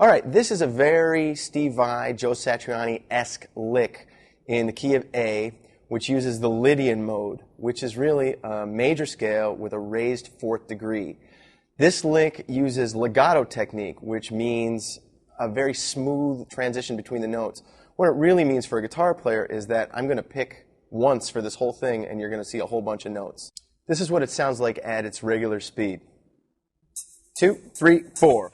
All right, this is a very Steve Vai, Joe Satriani-esque lick in the key of A, which uses the Lydian mode, which is really a major scale with a raised fourth degree. This lick uses legato technique, which means a very smooth transition between the notes. What it really means for a guitar player is that I'm going to pick once for this whole thing, and you're going to see a whole bunch of notes. This is what it sounds like at its regular speed. 2, 3, 4.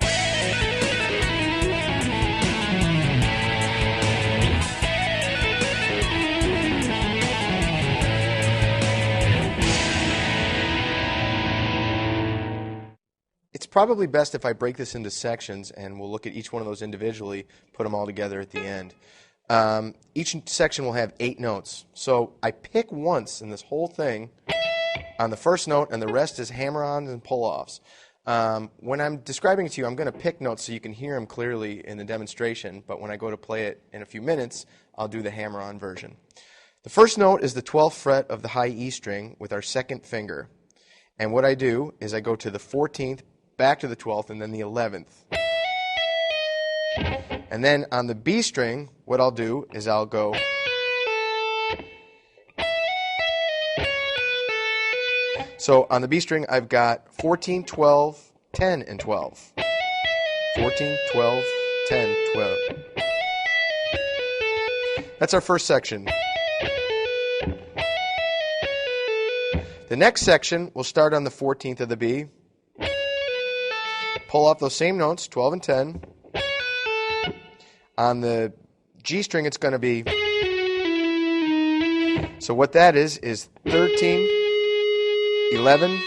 It's probably best if I break this into sections, and we'll look at each one of those individually, put them all together at the end. Each section will have 8 notes. So I pick once in this whole thing on the first note, and the rest is hammer-ons and pull-offs. When I'm describing it to you, I'm going to pick notes so you can hear them clearly in the demonstration, but when I go to play it in a few minutes, I'll do the hammer-on version. The first note is the 12th fret of the high E string with our second finger. And what I do is I go to the 14th, back to the 12th, and then the 11th. And then on the B string, what I'll do is I'll go. So on the B string, I've got 14, 12, 10, and 12. 14, 12, 10, 12. That's our first section. The next section will start on the 14th of the B. Pull off those same notes, 12 and 10. On the G string, it's going to be. So what that is 13, 11,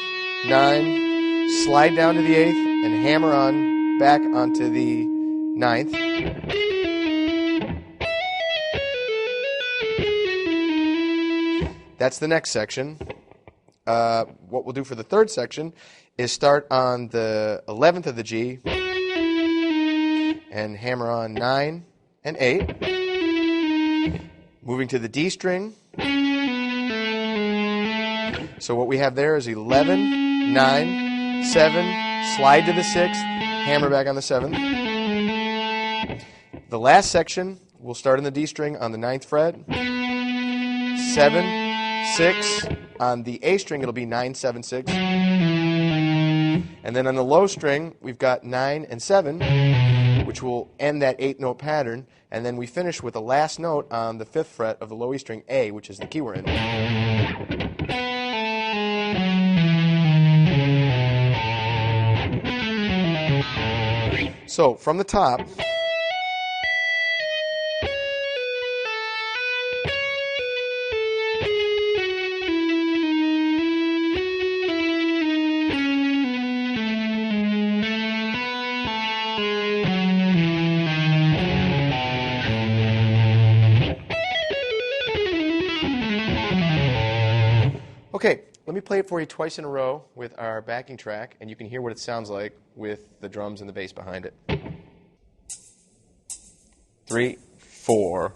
9, slide down to the 8th, and hammer on back onto the 9th. That's the next section. What we'll do for the third section is start on the 11th of the G and hammer on 9 and 8. Moving to the D string. So what we have there is 11, 9, 7, slide to the 6th, hammer back on the 7th. The last section will start in the D string on the 9th fret. 7, 6. On the A string, it'll be 9, 7, 6. And then on the low string, we've got 9 and 7, which will end that 8-note pattern. And then we finish with the last note on the 5th fret of the low E string, A, which is the key we're in. So, from the top. Okay, let me play it for you twice in a row with our backing track, and you can hear what it sounds like with the drums and the bass behind it. 3, 4.